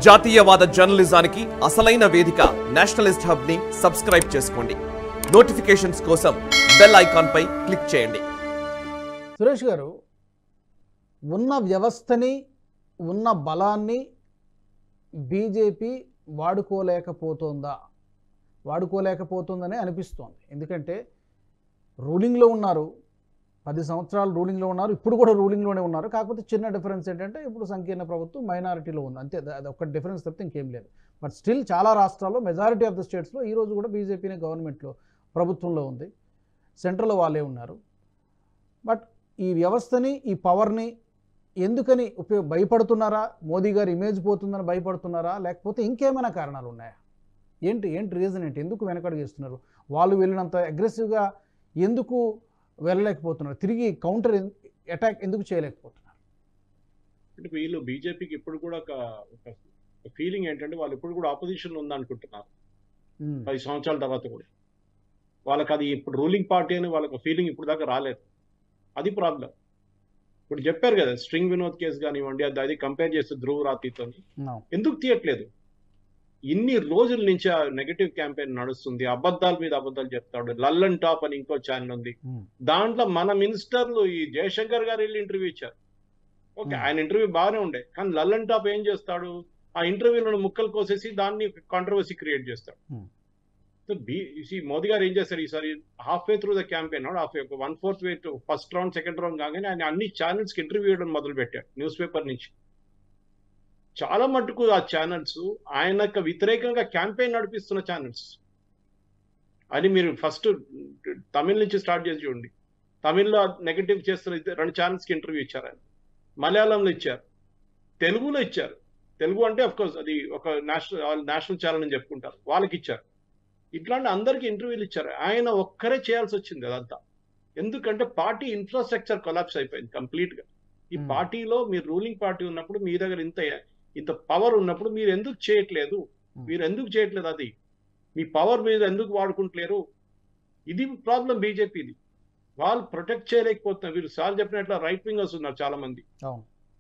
జాతీయవాద జర్నలిజానికి అసలైన వేదిక నేషనలిస్ట్ హబ్ ని సబ్స్క్రైబ్ చేసుకోండి. నోటిఫికేషన్స్ కోసం బెల్ ఐకాన్ పై క్లిక్ చేయండి. సురేష్ గారు, ఉన్న వ్యవస్థని ఉన్న బలాన్ని బీజేపీ వాడుకోలేకపోతుందనే అనిపిస్తోంది. ఎందుకంటే రూలింగ్లో ఉన్నారు, 10 సంవత్సరాలు రూలింగ్లో ఉన్నారు, ఇప్పుడు కూడా రూలింగ్లోనే ఉన్నారు. కాకపోతే చిన్న డిఫరెన్స్ ఏంటంటే ఇప్పుడు సంకీర్ణ ప్రభుత్వం మైనారిటీలో ఉంది, అంతే. అది ఒక్క డిఫరెన్స్ తప్పితే ఇంకేం లేదు. బట్ స్టిల్ చాలా రాష్ట్రాల్లో మెజారిటీ ఆఫ్ ద స్టేట్స్లో ఈరోజు కూడా బీజేపీనే గవర్నమెంట్లో ప్రభుత్వంలో ఉంది, సెంట్రల్లో వాళ్ళే ఉన్నారు. బట్ ఈ వ్యవస్థని, ఈ పవర్ని ఎందుకని భయపడుతున్నారా? మోదీ గారి ఇమేజ్ పోతుందని భయపడుతున్నారా, లేకపోతే ఇంకేమైనా కారణాలు ఉన్నాయా? ఏంటి రీజన్ ఏంటి? ఎందుకు వెనకడుగేస్తున్నారు? వాళ్ళు వెళ్ళినంత అగ్రెసివ్గా ఎందుకు వెళ్ళలేకపోతున్నారు? తిరిగి కౌంటర్ అటాక్ ఎందుకు చేయలేకపోతున్నారు? అంటే వీళ్ళు బీజేపీకి ఇప్పుడు కూడా ఒక ఫీలింగ్ ఏంటంటే వాళ్ళు ఇప్పుడు కూడా ఆపోజిషన్లో ఉందనుకుంటున్నారు. 10 సంవత్సరాల తర్వాత కూడా వాళ్ళకి అది ఇప్పుడు రూలింగ్ పార్టీ అని వాళ్ళకి ఫీలింగ్ ఇప్పుడు దాకా రాలేదు. అది ప్రాబ్లం. ఇప్పుడు చెప్పారు కదా, స్ట్రింగ్ వినోద్ కేసు కానివ్వండి, అది కంపేర్ చేస్తే ధ్రువ రాతితో ఎందుకు తీయట్లేదు? ఇన్ని రోజుల నుంచి ఆ నెగటివ్ క్యాంపెయిన్ నడుస్తుంది, అబద్ధాల మీద అబద్ధాలు చెప్తాడు. లల్లన్ టాప్ అని ఇంకో ఛానల్ ఉంది, దాంట్లో మన మినిస్టర్లు ఈ జయశంకర్ గారు వెళ్ళి ఇంటర్వ్యూ ఇచ్చారు. ఓకే, ఆయన ఇంటర్వ్యూ బాగానే ఉండే, కానీ లల్లన్ టాప్ ఏం చేస్తాడు, ఆ ఇంటర్వ్యూలను ముక్కలు కోసేసి దాన్ని కాంట్రవర్సీ క్రియేట్ చేస్తాడు. మోదీ గారు ఏం చేస్తారు ఈసారి, half way through the campaign, 1/4 way to first round, second round కాగానే ఆయన అన్ని ఛానల్స్కి ఇంటర్వ్యూ ఇవ్వడం మొదలు పెట్టాడు, న్యూస్ పేపర్ నుంచి. చాలా మటుకు ఆ ఛానల్స్ ఆయనకు వ్యతిరేకంగా క్యాంపెయిన్ నడిపిస్తున్న ఛానల్స్ అని మీరు ఫస్ట్ తమిళ నుంచి స్టార్ట్ చేసి చూడండి. తమిళ్లో నెగటివ్ చేస్తున్న 2 ఛానల్స్కి ఇంటర్వ్యూ ఇచ్చారు ఆయన, మలయాళంలో ఇచ్చారు, తెలుగులో ఇచ్చారు. తెలుగు అంటే అఫ్కోర్స్ అది ఒక నేషనల్ ఛానల్ అని చెప్పుకుంటారు, వాళ్ళకి ఇచ్చారు. ఇట్లాంటి అందరికీ ఇంటర్వ్యూలు ఇచ్చారు. ఆయన ఒక్కరే చేయాల్సి వచ్చింది అదంతా. ఎందుకంటే పార్టీ ఇన్ఫ్రాస్ట్రక్చర్ కొలాప్స్ అయిపోయింది కంప్లీట్గా. ఈ పార్టీలో మీరు రూలింగ్ పార్టీ ఉన్నప్పుడు మీ దగ్గర ఇంత పవర్ ఉన్నప్పుడు మీరు ఎందుకు చేయట్లేదు? అది మీ పవర్ మీద ఎందుకు వాడుకుంటలేరు? ఇది ప్రాబ్లం బీజేపీది. వాళ్ళు ప్రొటెక్ట్ చేయలేకపోతున్నారు. వీళ్ళు సార్ చెప్పినట్లు రైట్ వింగర్స్ ఉన్నారు చాలా మంది,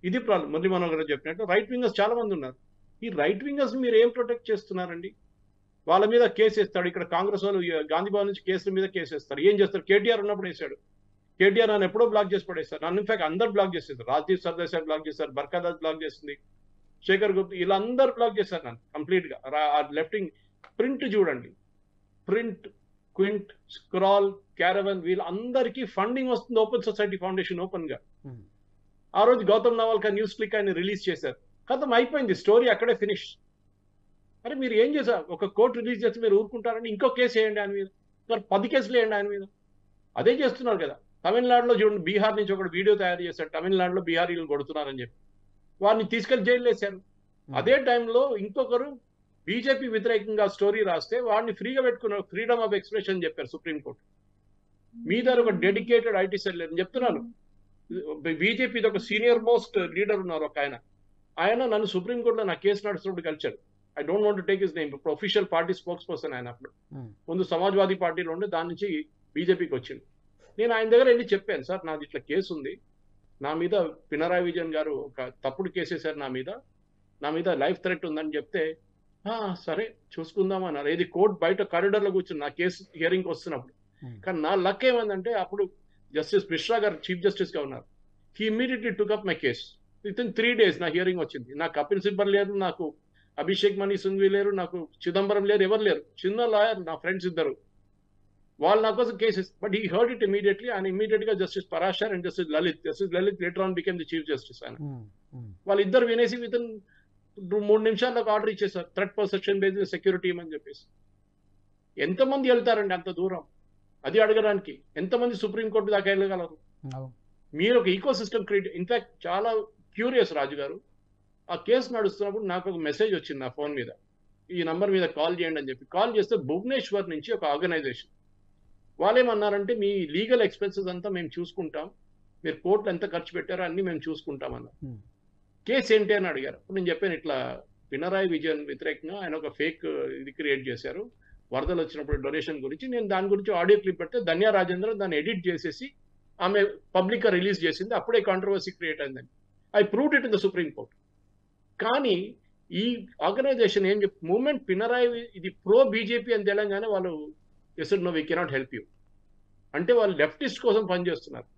ఇది ప్రాబ్లం. మురళీ మనోహర్ గారు చెప్పినట్టు రైట్ వింగర్స్ చాలా మంది ఉన్నారు. ఈ రైట్ వింగర్స్ మీరు ఏం ప్రొటెక్ట్ చేస్తున్నారండి? వాళ్ళ మీద కేసు వేస్తాడు. ఇక్కడ కాంగ్రెస్ వాళ్ళు గాంధీ భవన్ నుంచి కేసుల మీద కేసు వేస్తారు. ఏం చేస్తారు? కేటీఆర్ ఉన్నప్పుడు వేసాడు. కేటీఆర్ నన్ను ఎప్పుడో బ్లాక్ చేసి పడేస్తారు. నన్ను ఇన్ఫాక్ట్ అందరు బ్లాక్ చేస్తారు. రాజదీప్ సర్దేశాయ్ బ్లాక్ చేశారు, బర్ఖాదాస్ బ్లాక్ చేసింది, శేఖర్ గుప్తా, వీళ్ళందరూ బ్లాక్ చేశారు నన్ను కంప్లీట్ గా. లెఫ్టింగ్ ప్రింట్ చూడండి, ప్రింట్, క్వింట్, స్క్రాల్, క్యారవన్, వీళ్ళందరికీ ఫండింగ్ వస్తుంది ఓపెన్ సొసైటీ ఫౌండేషన్ ఓపెన్ గా. ఆ రోజు గౌతమ్ నవాల్కర్ న్యూస్ క్లిక్ ఆయన రిలీజ్ చేశారు, ఖతం అయిపోయింది స్టోరీ, అక్కడే ఫినిష్. అరే మీరు ఏం చేశారు? ఒక కోర్టు రిలీజ్ చేస్తే మీరు ఊరుకుంటారండి? ఇంకో కేసు వేయండి ఆయన మీద, 10 కేసులు వేయండి ఆయన మీద. అదే చేస్తున్నారు కదా. తమిళనాడులో చూడండి, బీహార్ నుంచి ఒక వీడియో తయారు చేశారు, తమిళనాడులో బీహారీలను కొడుతున్నారని చెప్పి వారిని తీసుకెళ్లి జైలు వేశారు. అదే టైంలో ఇంకొకరు బీజేపీ వ్యతిరేకంగా స్టోరీ రాస్తే వాడిని ఫ్రీగా పెట్టుకున్నారు, ఫ్రీడమ్ ఆఫ్ ఎక్స్ప్రెషన్ చెప్పారు సుప్రీంకోర్టు. మీ దగ్గర ఒక డెడికేటెడ్ ఐటీ సెల్ లేదని చెప్తున్నాను. బీజేపీది ఒక సీనియర్ మోస్ట్ లీడర్ ఉన్నారు ఒక ఆయన నన్ను సుప్రీంకోర్టులో నా కేసు నడుస్తున్నప్పుడు కలిశాడు. I don't want to take his name. ఇప్పుడు అఫీషియల్ పార్టీ స్పోక్స్ పర్సన్ ఆయన. అప్పుడు ముందు సమాజ్వాదీ పార్టీలో ఉండే, దాని నుంచి బీజేపీకి వచ్చింది. నేను ఆయన దగ్గర వెళ్ళి చెప్పాను, సార్ నాది ఇట్లా కేసు ఉంది, నా మీద పినరాయి విజయన్ గారు ఒక తప్పుడు కేసేసారు, నా మీద లైఫ్ థ్రెట్ ఉందని చెప్తే, సరే చూసుకుందాం అన్నారు. ఇది కోర్టు బయట కారిడార్లో కూర్చుని నా కేసు హియరింగ్కి వస్తున్నప్పుడు. కానీ నా లక్ ఏమైందంటే అప్పుడు జస్టిస్ మిశ్రా గారు చీఫ్ జస్టిస్గా ఉన్నారు. He immediately took up my case. Within 3 days నా హియరింగ్ వచ్చింది. నాకు కపిల్ సిబ్బల్ లేరు, నాకు అభిషేక్ మనీ సింఘ్వి లేరు, నాకు చిదంబరం లేరు, ఎవరు లేరు. చిన్న లాయర్ నా ఫ్రెండ్స్ ఇద్దరు, వాళ్ళు నా కోసం cases. But he heard it immediately. And immediate గా justice Parashar and justice Lalit later on became the chief justice. ఆయన వాళ్ళిద్దరు వినేసి వితిన్ 3 నిమిషాల్లో ఆర్డర్ ఇచ్చేసారు, థ్రెట్ పర్సెప్షన్ బేస్డ్ సెక్యూరిటీ అని చెప్పేసి. ఎంతమంది వెళ్తారండి అంత దూరం? అది అడగడానికి ఎంతమంది సుప్రీంకోర్టు దాకా వెళ్ళగలరు? మీరు ఒక ఈకో సిస్టమ్ క్రియేట్. ఇన్ఫాక్ట్ చాలా క్యూరియస్ రాజు గారు, ఆ కేసు నడుస్తున్నప్పుడు నాకు ఒక మెసేజ్ వచ్చింది నా ఫోన్ మీద, ఈ నంబర్ మీద కాల్ చేయండి అని చెప్పి. కాల్ చేస్తే భువనేశ్వర్ నుంచి ఒక ఆర్గనైజేషన్ వాళ్ళేమన్నారంటే, మీ లీగల్ ఎక్స్పెన్సెస్ అంతా మేము చూసుకుంటాం, మీరు కోర్టులు ఎంత ఖర్చు పెట్టారో అన్ని మేము చూసుకుంటాం అన్నారు. కేసు ఏంటి అని అడిగారు. అప్పుడు నేను చెప్పాను, ఇట్లా పినరాయి విజయన్ వ్యతిరేకంగా ఆయన ఒక ఫేక్ ఇది క్రియేట్ చేశారు, వరదలు వచ్చినప్పుడు డొనేషన్ గురించి. నేను దాని గురించి ఆడియో క్లిప్ పెడితే ధన్యా రాజేంద్ర దాన్ని ఎడిట్ చేసేసి ఆమె పబ్లిక్గా రిలీజ్ చేసింది. అప్పుడే కాంట్రవర్సీ క్రియేట్ అయిందని. I proved it in the supreme court. కానీ ఈ ఆర్గనైజేషన్ ఏం చెప్ మూమెంట్ పినరాయి ఇది ప్రో బీజేపీ అని తెలంగాణ వాళ్ళు asked no we cannot help you అంటే వాళ్ళు లెఫ్టిస్ట్ కోసం పనిచేస్తున్నారు,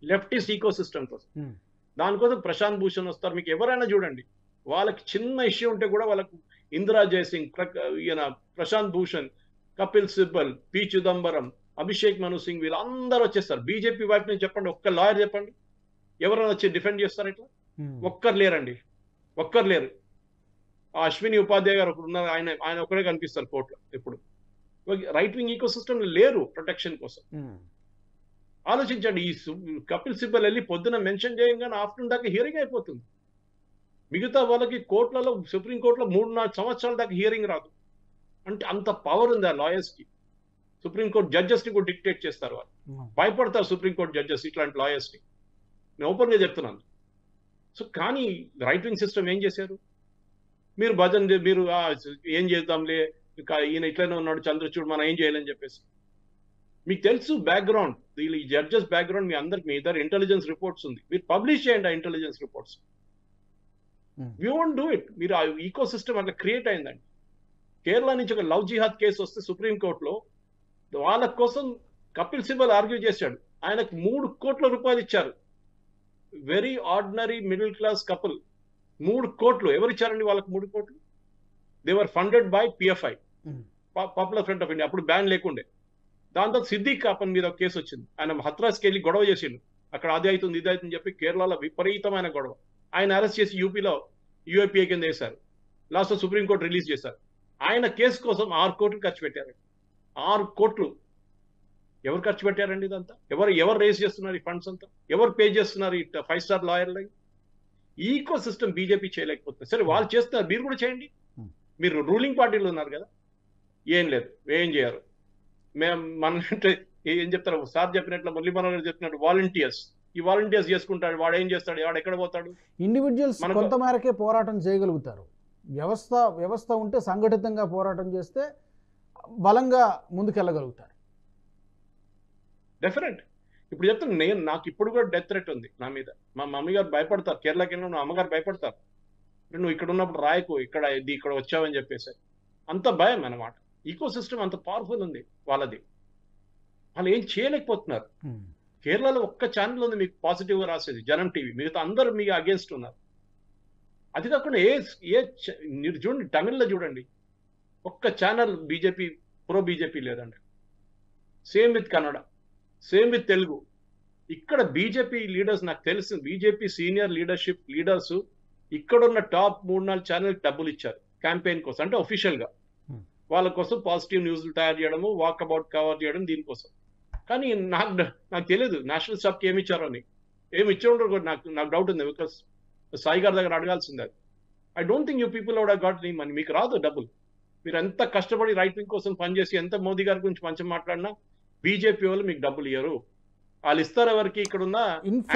లెఫ్టిస్ట్ ఈకో సిస్టమ్ కోసం. దానికోసం ప్రశాంత్ భూషణ్ వస్తారు. మీకు ఎవరైనా చూడండి, వాళ్ళకి చిన్న ఇష్యూ ఉంటే కూడా వాళ్ళకు ఇందిరా జయసింగ్, ప్రశాంత్ భూషణ్, కపిల్ సిబ్బల్, పి చిదంబరం, అభిషేక్ మను సింగ్ వీళ్ళందరూ వచ్చేస్తారు. బీజేపీ వైపు నుంచి చెప్పండి, ఒక్క లాయర్ చెప్పండి ఎవరైనా వచ్చి డిఫెండ్ చేస్తారు ఇట్లా? ఒక్కరు లేరండి, ఒక్కరు లేరు. ఆ అశ్విని ఉపాధ్యాయ గారు ఒకరు ఉన్నారు, ఆయన ఒకరే కనిపిస్తారు కోర్టులో. ఇప్పుడు రైట్ వింగ్ ఈకో సిస్టమ్ లేరు ప్రొటెక్షన్ కోసం. ఆలోచించండి, ఈ కపిల్ సిబ్బల్ వెళ్ళి పొద్దున మెన్షన్ చేయగానే ఆఫ్టర్నూన్ దాకా హియరింగ్ అయిపోతుంది. మిగతా వాళ్ళకి కోర్టులలో, సుప్రీంకోర్టులో 3-4 సంవత్సరాల దాకా హియరింగ్ రాదు. అంటే అంత పవర్ ఉంది ఆ లాయర్స్కి. సుప్రీంకోర్టు జడ్జెస్ని కూడా డిక్టేట్ చేస్తారు వాళ్ళు. భయపడతారు సుప్రీంకోర్టు జడ్జెస్ ఇట్లాంటి లాయర్స్ని. నేను ఓపెన్గా చెప్తున్నాను. సో కానీ రైట్ వింగ్ సిస్టమ్ ఏం చేశారు? మీరు మీరు ఏం చేద్దాంలే, ఈయన ఇట్లనే ఉన్నాడు చంద్రచూడ్, మనం ఏం చేయాలని చెప్పేసి. మీకు తెలుసు బ్యాక్గ్రౌండ్, ఈ జడ్జెస్ బ్యాక్గ్రౌండ్ మీ అందరికి, మీ ఇద్దరు ఇంటెలిజెన్స్ రిపోర్ట్స్ ఉంది, మీరు పబ్లిష్ చేయండి ఆ intelligence reports. You won't do it. మీరు ఆ ఈకో సిస్టమ్ అట్లా క్రియేట్ అయిందండి. కేరళ నుంచి ఒక లవ్ జిహాద్ కేసు వస్తే సుప్రీంకోర్టులో వాళ్ళ కోసం కపిల్ సిబ్బల్ ఆర్గ్యూ చేశాడు. ఆయనకు 3 కోట్ల రూపాయలు ఇచ్చారు. Very ordinary middle class couple. 3 కోట్లు ఎవరు ఇచ్చారండి వాళ్ళకి? 3 కోట్లు they were funded by PFI, popular front of India. అప్పుడు బ్యాన్ లేకుండే. దాంతో సిద్దిక్ కాపన్ మీద ఒక కేసు వచ్చింది. ఆయన హత్రాస్కి వెళ్ళి గొడవ చేసిండు. అక్కడ అది అవుతుంది ఇది అవుతుంది చెప్పి కేరళలో విపరీతమైన గొడవ. ఆయన అరెస్ట్ చేసి యూపీలో యూఏపీఏ కింద వేశారు. లాస్ట్లో సుప్రీంకోర్టు రిలీజ్ చేశారు. ఆయన కేసు కోసం 6 కోట్లు ఖర్చు పెట్టారు. 6 కోట్లు ఎవరు ఖర్చు పెట్టారండి? ఇదంతా ఎవరు రేస్ చేస్తున్నారు ఈ ఫండ్స్ అంతా? ఎవరు పే చేస్తున్నారు ఈ 5 స్టార్ లాయర్లు? ఈకో సిస్టమ్ బీజేపీ చేయలేకపోతుంది. సరే వాళ్ళు చేస్తున్నారు, మీరు కూడా చేయండి. మీరు రూలింగ్ పార్టీలో ఉన్నారు కదా, ఏం లేదు, ఏం చేయరు. మన ఏం చెప్తారు సార్ చెప్పినట్లు, మురళీ మనోహర్ చెప్పినట్టు వాలంటీర్స్, ఈ వాలంటీర్స్ చేసుకుంటాడు, వాడు ఏం చేస్తాడు, వాడు ఎక్కడ పోతాడు? ఇండివిజువల్స్ కొంత మేరకే పోరాటం చేయగలుగుతారు. వ్యవస్థ ఉంటే సంఘటితంగా పోరాటం చేస్తే బలంగా ముందుకెళ్ళగలుగుతారు. డెఫినెట్. ఇప్పుడు చెప్తాను, నాకు ఇప్పుడు కూడా డెత్ థ్రెట్ ఉంది నా మీద. మా మమ్మీ గారు భయపడతారు, కేరళకి వెళ్ళిన మా అమ్మగారు భయపడతారు, నువ్వు ఇక్కడ ఉన్నప్పుడు రాయకు, ఇక్కడ వచ్చావని చెప్పేసి. అంత భయం అన్నమాట. ఈకో సిస్టమ్ అంత పవర్ఫుల్ ఉంది వాళ్ళది. వాళ్ళు ఏం చేయలేకపోతున్నారు. కేరళలో ఒక్క ఛానల్ ఉంది మీకు పాజిటివ్గా రాసేది, జనం టీవీ. మిగతా అందరూ మీకు అగేన్స్ట్ ఉన్నారు. అది కాకుండా మీరు చూడండి, తమిళ్లో చూడండి, ఒక్క ఛానల్ ప్రో బీజేపీ లేదండి. Same with Kannada, same with Telugu. ఇక్కడ బీజేపీ లీడర్స్, నాకు తెలిసి బీజేపీ సీనియర్ లీడర్స్ ఇక్కడున్న టాప్ 3-4 ఛానల్ డబ్బులు ఇచ్చారు క్యాంపెయిన్ కోసం. అంటే ఒఫీషియల్గా వాళ్ళ కోసం పాజిటివ్ న్యూస్లు తయారు చేయడము, వాక్ అబౌట్ కవర్ చేయడం, దీనికోసం. కానీ నాకు తెలియదు నేషనల్ స్టాఫ్కి ఏమి ఇచ్చారో అని. ఏమి ఇచ్చే ఉండరు కూడా నాకు డౌట్ ఉంది. బికాస్ సాయి గారి దగ్గర అడగాల్సింది అది. I don't think you people would have got any money. మీకు రాదు డబ్బులు. మీరు ఎంత కష్టపడి రైట్ వింగ్ కోసం పనిచేసి ఎంత మోదీ గారి గురించి మంచిగా మాట్లాడినా బీజేపీ వాళ్ళు మీకు డబ్బులు ఇయ్యరు. వాళ్ళు ఇస్తారు ఎవరికి? ఇక్కడ ఉన్న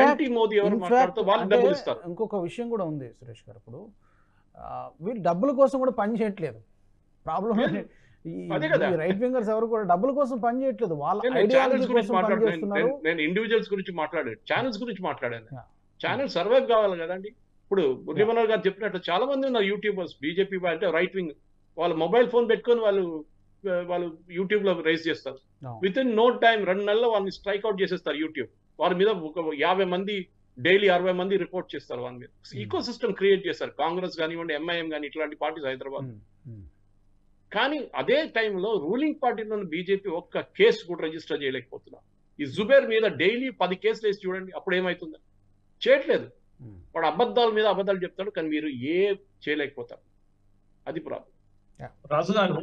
యాంటీ మోదీ ఎవరు మాట్లాడుతూ వాళ్ళు డబ్బులు ఇస్తారు. ఇంకొక విషయం కూడా ఉంది సురేష్ గారు, ఇప్పుడు వీళ్ళు డబ్బుల కోసం కూడా పని చేయట్లేదు. ప్రాబ్లం రైట్ వింగర్స్ ఎవరు కూడా డబ్బుల కోసం పని చేయట్లేదు, వాళ్ళ ఐడియాలజీ కోసం పని చేస్తున్నారు. నేను ఇండివిజువల్స్ గురించి మాట్లాడాను, ఛానల్స్ గురించి మాట్లాడాను. ఛానల్ సర్వైవ్ కావాలి కదండి. ఇప్పుడు మురళీ మనోహర్ గారు చెప్పినట్టు చాలా మంది ఉన్నారు యూట్యూబర్స్, బీజేపీ అంటే రైట్ వింగ్. వాళ్ళు మొబైల్ ఫోన్ పెట్టుకొని వాళ్ళు యూట్యూబ్ లో రైజ్ చేస్తారు. విత్ ఇన్ నో టైం 2 నెలల్లో వాళ్ళని స్ట్రైక్ అవుట్ చేసేస్తారు యూట్యూబ్. వారి మీద 50 మంది డైలీ 60 మంది రిపోర్ట్ చేస్తారు వాళ్ళ మీద. ఈకో సిస్టమ్ క్రియేట్ చేస్తారు. కాంగ్రెస్ కానివ్వండి, ఎంఐఎం కానీ, ఇట్లాంటి పార్టీస్ హైదరాబాద్. కానీ అదే టైంలో రూలింగ్ పార్టీలో బీజేపీ ఒక్క కేసు కూడా రిజిస్టర్ చేయలేకపోతున్నారు. ఈ జుబేర్ మీద డైలీ 10 కేసులు వేసి చూడండి, అప్పుడు ఏమవుతుందో చేయట్లేదు. వాడు అబద్ధాల మీద అబద్ధాలు చెప్తాడు, కానీ మీరు చేయలేకపోతారు. అది ప్రాబ్లం. రాజు గారు,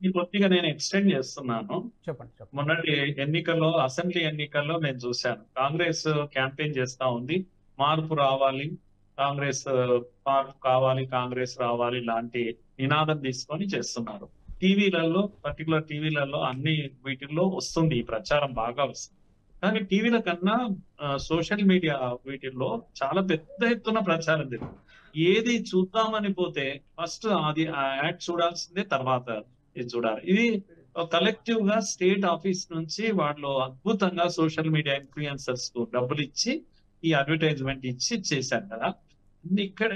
ఈ కొద్దిగా నేను ఎక్స్టెండ్ చేస్తున్నాను. చెప్పండి. మొన్నటి ఎన్నికల్లో, అసెంబ్లీ ఎన్నికల్లో నేను చూశాను, కాంగ్రెస్ క్యాంపెయిన్ చేస్తా ఉంది, మార్పు రావాలి, మార్పు కావాలి, కాంగ్రెస్ రావాలి లాంటి నినాదం తీసుకొని చేస్తున్నారు. టీవీలలో, పర్టికులర్ టీవీలలో అన్ని వీటిల్లో వస్తుంది, ఈ ప్రచారం బాగా వస్తుంది. కానీ టీవీల కన్నా సోషల్ మీడియా వీటిల్లో చాలా పెద్ద ఎత్తున ప్రచారం జరిగింది. ఏది చూద్దామని పోతే ఫస్ట్ అది యాడ్ చూడాల్సిందే, తర్వాత ఇది చూడాలి. ఇది కలెక్టివ్ గా స్టేట్ ఆఫీస్ నుంచి వాళ్ళు అద్భుతంగా సోషల్ మీడియా ఇన్ఫ్లుయెన్సర్స్ కు డబ్బులు ఇచ్చి ఈ అడ్వర్టైజ్మెంట్ ఇచ్చి చేశారు కదా. ఇక్కడ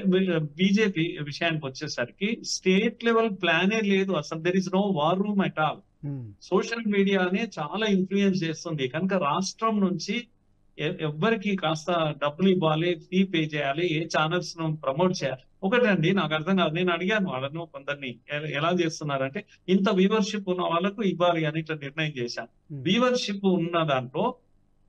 బీజేపీ విషయానికి వచ్చేసరికి స్టేట్ లెవెల్ ప్లానే లేదు అసలు. There is no war room at all. Social మీడియానే చాలా ఇన్ఫ్లుయెన్స్ చేస్తుంది కనుక రాష్ట్రం నుంచి ఎవ్వరికి కాస్త డబ్బులు ఇవ్వాలి, ఫీ పే చేయాలి, ఏ ఛానల్స్ ను ప్రమోట్ చేయాలి. ఒకటండి నాకు అర్థం కాదు, నేను అడిగాను వాళ్ళను కొందరిని ఎలా చేస్తున్నారంటే ఇంత వ్యూవర్షిప్ ఉన్న వాళ్ళకు ఇవ్వాలి అని ఇట్లా నిర్ణయం చేశాను. వ్యూవర్షిప్ ఉన్న దాంట్లో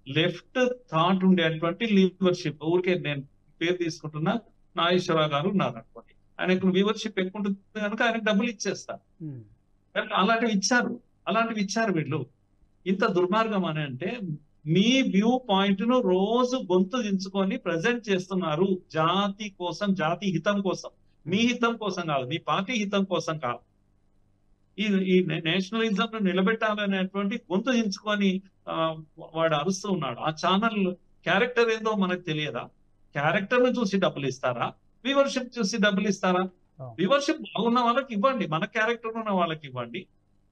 లెఫ్ట్ థాట్ ఉండేటువంటి లీవర్షిప్, ఊరికే నేను పేరు తీసుకుంటున్నా, నాగేశ్వరరావు గారు ఉన్నారు అనుకోండి, ఆయనకు వ్యూవర్షిప్ ఎక్కువ ఉంటుంది కనుక ఆయనకు డబ్బులు ఇచ్చేస్తారు. అలాంటివి ఇచ్చారు వీళ్ళు. ఇంత దుర్మార్గం అని అంటే మీ వ్యూ పాయింట్ ను రోజు గొంతు దించుకొని ప్రజెంట్ చేస్తున్నారు జాతి కోసం, జాతి హితం కోసం, మీ హితం కోసం కాదు, మీ పార్టీ హితం కోసం కాదు. ఈ నేషనలిజం ను నిలబెట్టాలనేటువంటి గొంతు దించుకొని వాడు అరుస్తూ ఉన్నాడు. ఆ ఛానల్ క్యారెక్టర్ ఏందో మనకు తెలియదా? క్యారెక్టర్ ను చూసి డబ్బులు ఇస్తారా? వ్యూవర్షిప్ చూసి డబ్బులు ఇస్తారా? వ్యూవర్షిప్ బాగున్న వాళ్ళకి ఇవ్వండి, మన క్యారెక్టర్ ఉన్న వాళ్ళకి ఇవ్వండి.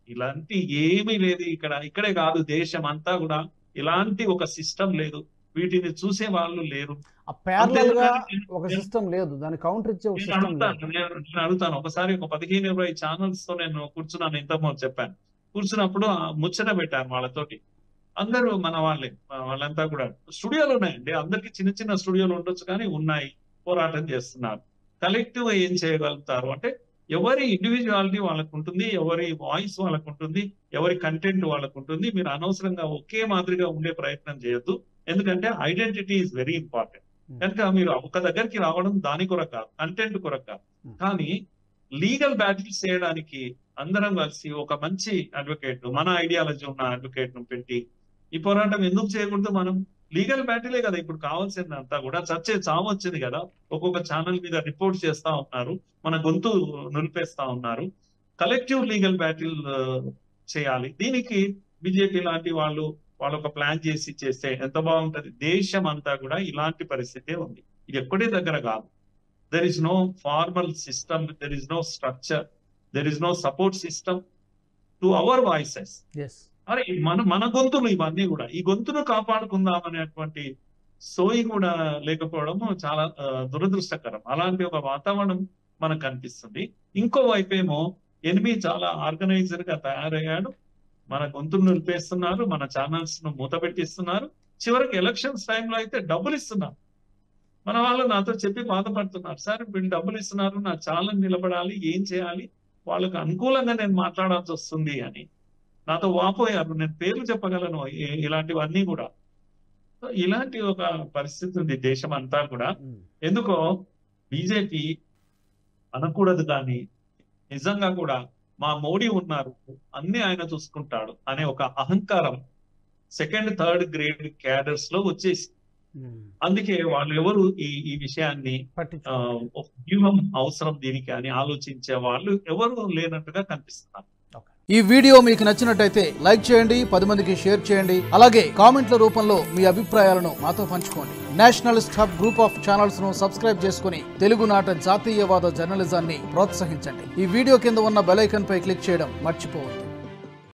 ఇలాంటి ఏమీ లేదు ఇక్కడే కాదు, దేశం అంతా కూడా ఇలాంటి ఒక సిస్టమ్ లేదు, వీటిని చూసే వాళ్ళు లేరు. ఒక సిస్టమ్ లేదు, దాని కౌంటర్ ఇచ్చే ఒక సిస్టమ్ లేదు. నేను అడుగుతాను, ఒకసారి ఒక 15-20 ఛానల్స్ తో నేను కూర్చున్నాను, ఇంతకుముందు చెప్పాను. కూర్చున్నప్పుడు ముచ్చట పెట్టాను వాళ్ళతోటి. అందరూ మన వాళ్ళంతా కూడా స్టూడియోలు ఉన్నాయండి, అందరికి చిన్న చిన్న స్టూడియోలు ఉండొచ్చు కానీ ఉన్నాయి, పోరాటం చేస్తున్నారు. కలెక్టివ్ ఏం చేయగలుగుతారు అంటే ఎవరి ఇండివిజువాలిటీ వాళ్ళకు ఉంటుంది, ఎవరి వాయిస్ వాళ్ళకు ఉంటుంది, ఎవరి కంటెంట్ వాళ్ళకు ఉంటుంది. మీరు అనవసరంగా ఒకే మాదిరిగా ఉండే ప్రయత్నం చేయొద్దు, ఎందుకంటే ఐడెంటిటీ ఈజ్ వెరీ ఇంపార్టెంట్. కనుక మీరు ఒక దగ్గరికి రావడం దాని కొరకు కాదు, కంటెంట్ కొరకు కాదు. కానీ లీగల్ బ్యాటిల్స్ చేయడానికి అందరం కలిసి ఒక మంచి అడ్వకేట్, మన ఐడియాలజీ ఉన్న అడ్వకేట్ ను పెట్టి ఈ పోరాటం ఎందుకు చేయకూడదు? మనం లీగల్ బ్యాటిలే కదా ఇప్పుడు కావాల్సిందంతా కూడా. చర్చే చావు వచ్చింది కదా, ఒక్కొక్క ఛానల్ మీద రిపోర్ట్ చేస్తా ఉన్నారు, మన గొంతు నిలిపేస్తా ఉన్నారు. కలెక్టివ్ లీగల్ బ్యాటిల్ చేయాలి. దీనికి బీజేపీ లాంటి వాళ్ళు ఒక ప్లాన్ చేస్తే ఎంత బాగుంటది. దేశం అంతా కూడా ఇలాంటి పరిస్థితే ఉంది. ఇది ఎక్కడే దగ్గర కాదు. There is no formal system, there is no structure, there is no support system to our voices. అరే మన గొంతులు ఇవన్నీ కూడా, ఈ గొంతును కాపాడుకుందాం అనేటువంటి సోయి కూడా లేకపోవడం చాలా దురదృష్టకరం. అలాంటి ఒక వాతావరణం మనకు కనిపిస్తుంది. ఇంకో వైపేమో ఎనిమి చాలా ఆర్గనైజర్ గా తయారయ్యాడు, మన గొంతును నిలిపేస్తున్నారు, మన ఛానల్స్ ను మూతపెట్టిస్తున్నారు. చివరికి ఎలక్షన్స్ టైంలో అయితే డబ్బులు ఇస్తున్నారు. మన వాళ్ళు నాతో చెప్పి బాధపడుతున్నారు, సార్ వీళ్ళు డబ్బులు ఇస్తున్నారు, నా ఛానల్ నిలబడాలి, ఏం చేయాలి, వాళ్ళకు అనుకూలంగా నేను మాట్లాడాల్సి వస్తుంది అని నాతో వాపోయారు. నేను పేర్లు చెప్పగలను ఇలాంటివన్నీ కూడా. ఇలాంటి ఒక పరిస్థితి ఉంది దేశం అంతా కూడా. ఎందుకో బీజేపీ అనకూడదు కానీ నిజంగా కూడా మా మోడీ ఉన్నారు, అన్ని ఆయన చూసుకుంటాడు అనే ఒక అహంకారం సెకండ్ థర్డ్ గ్రేడ్ క్యాడర్స్ లో వచ్చేసి, అందుకే వాళ్ళు ఎవరు ఈ విషయాన్ని వ్యూహం అవసరం దీనికి అని ఆలోచించే వాళ్ళు ఎవరు లేనట్టుగా కనిపిస్తున్నారు. ఈ వీడియో మీకు నచ్చినట్టయితే లైక్ చేయండి, 10 మందికి షేర్ చేయండి. అలాగే కామెంట్ల రూపంలో మీ అభిప్రాయాలను మాతో పంచుకోండి. Nationalist hub group of channels ను సబ్స్క్రైబ్ చేసుకుని తెలుగునాట జాతీయవాద జర్నలిజాన్ని ప్రోత్సహించండి. ఈ వీడియో కింద ఉన్న బెల్ ఐకాన్ పై క్లిక్ చేయడం మర్చిపోవద్దు.